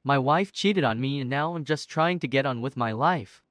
My wife cheated on me and now I'm just trying to get on with my life.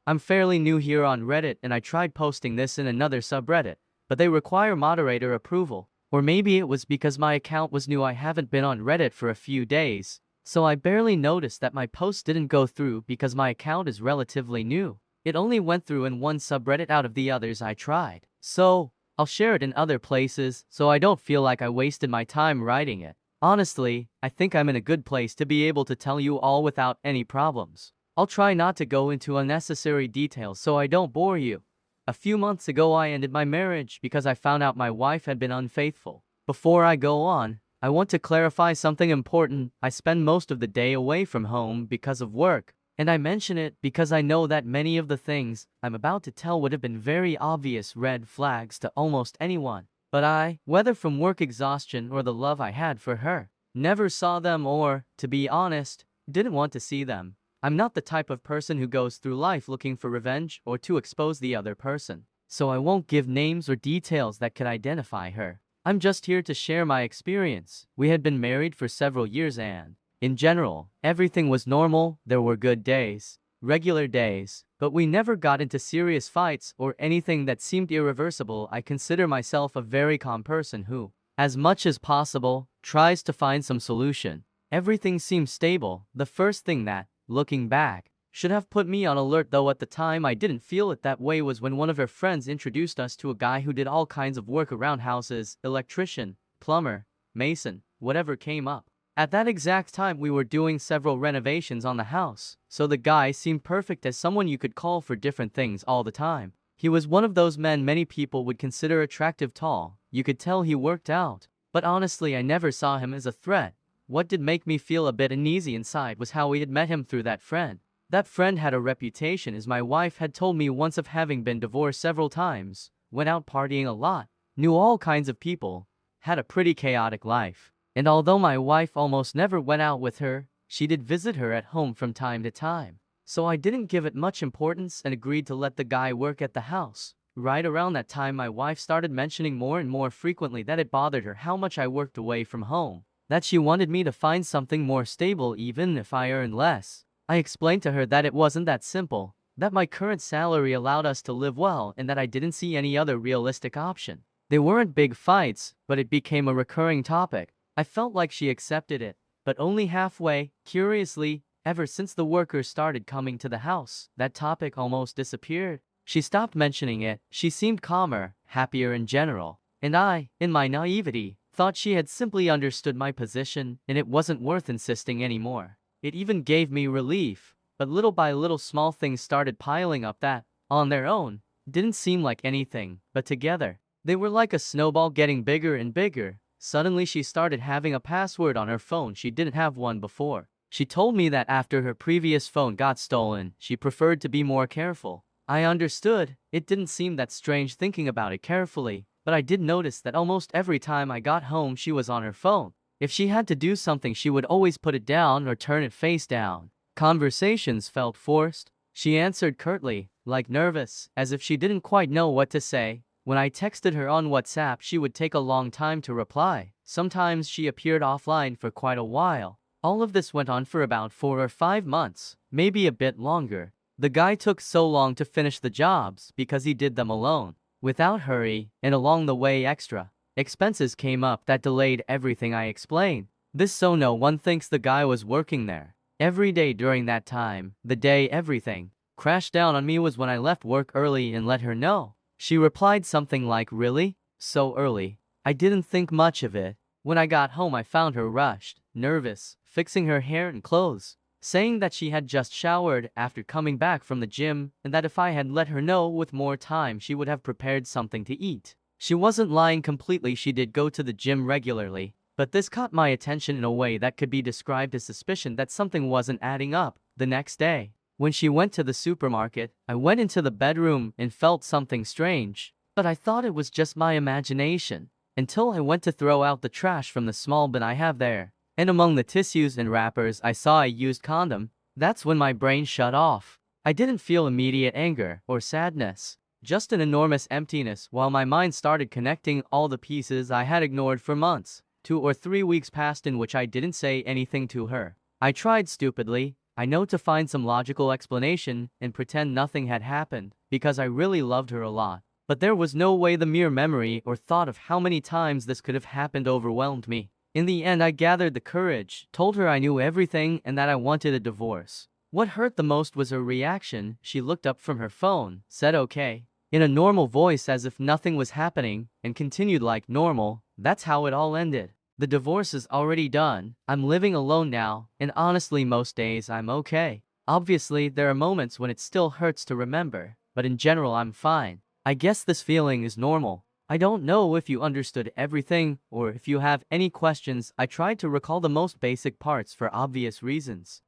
I'm fairly new here on Reddit and I tried posting this in another subreddit, but they require moderator approval. Or maybe it was because my account was new. I haven't been on Reddit for a few days, so I barely noticed that my post didn't go through because my account is relatively new. It only went through in one subreddit out of the others I tried. So, I'll share it in other places so I don't feel like I wasted my time writing it. Honestly, I think I'm in a good place to be able to tell you all without any problems. I'll try not to go into unnecessary details so I don't bore you. A few months ago I ended my marriage because I found out my wife had been unfaithful. Before I go on, I want to clarify something important. I spend most of the day away from home because of work, and I mention it because I know that many of the things I'm about to tell would have been very obvious red flags to almost anyone. But I, whether from work exhaustion or the love I had for her, never saw them or, to be honest, didn't want to see them. I'm not the type of person who goes through life looking for revenge or to expose the other person, so I won't give names or details that could identify her. I'm just here to share my experience. We had been married for several years and, in general, everything was normal. There were good days, regular days, but we never got into serious fights or anything that seemed irreversible. I consider myself a very calm person who, as much as possible, tries to find some solution. Everything seemed stable. The first thing that, looking back, should have put me on alert, though at the time I didn't feel it that way, was when one of her friends introduced us to a guy who did all kinds of work around houses: electrician, plumber, mason, whatever came up. At that exact time we were doing several renovations on the house, so the guy seemed perfect as someone you could call for different things all the time. He was one of those men many people would consider attractive, tall. You could tell he worked out. But honestly, I never saw him as a threat. What did make me feel a bit uneasy inside was how we had met him through that friend. That friend had a reputation, as my wife had told me once, of having been divorced several times, went out partying a lot, knew all kinds of people, had a pretty chaotic life. And although my wife almost never went out with her, she did visit her at home from time to time. So I didn't give it much importance and agreed to let the guy work at the house. Right around that time my wife started mentioning more and more frequently that it bothered her how much I worked away from home, that she wanted me to find something more stable even if I earned less. I explained to her that it wasn't that simple, that my current salary allowed us to live well and that I didn't see any other realistic option. They weren't big fights, but it became a recurring topic. I felt like she accepted it, but only halfway. Curiously, ever since the workers started coming to the house, that topic almost disappeared. She stopped mentioning it. She seemed calmer, happier in general. And I, in my naivety, thought she had simply understood my position and it wasn't worth insisting anymore. It even gave me relief. But little by little small things started piling up that, on their own, didn't seem like anything, but together, they were like a snowball getting bigger and bigger. Suddenly she started having a password on her phone. She didn't have one before. She told me that after her previous phone got stolen, she preferred to be more careful. I understood. It didn't seem that strange thinking about it carefully, but I did notice that almost every time I got home she was on her phone. If she had to do something she would always put it down or turn it face down. Conversations felt forced. She answered curtly, like nervous, as if she didn't quite know what to say. When I texted her on WhatsApp she would take a long time to reply. Sometimes she appeared offline for quite a while. All of this went on for about 4 or 5 months, maybe a bit longer. The guy took so long to finish the jobs because he did them alone, without hurry, and along the way extra expenses came up that delayed everything. I explained this so no one thinks the guy was working there every day during that time. The day everything crashed down on me was when I left work early and let her know. She replied something like, "Really? So early?" I didn't think much of it. When I got home I found her rushed, nervous, fixing her hair and clothes, saying that she had just showered after coming back from the gym and that if I had let her know with more time she would have prepared something to eat. She wasn't lying completely. She did go to the gym regularly, but this caught my attention in a way that could be described as suspicion that something wasn't adding up. The next day, when she went to the supermarket, I went into the bedroom and felt something strange, but I thought it was just my imagination, until I went to throw out the trash from the small bin I have there, and among the tissues and wrappers I saw a used condom. That's when my brain shut off. I didn't feel immediate anger or sadness, just an enormous emptiness while my mind started connecting all the pieces I had ignored for months. 2 or 3 weeks passed in which I didn't say anything to her. I tried stupidly, I know, to find some logical explanation and pretend nothing had happened, because I really loved her a lot. But there was no way. The mere memory or thought of how many times this could have happened overwhelmed me. In the end, I gathered the courage, told her I knew everything and that I wanted a divorce. What hurt the most was her reaction. She looked up from her phone, said okay, in a normal voice as if nothing was happening, and continued like normal. That's how it all ended. The divorce is already done. I'm living alone now, and honestly most days I'm okay. Obviously, there are moments when it still hurts to remember, but in general I'm fine. I guess this feeling is normal. I don't know if you understood everything, or if you have any questions. I tried to recall the most basic parts for obvious reasons.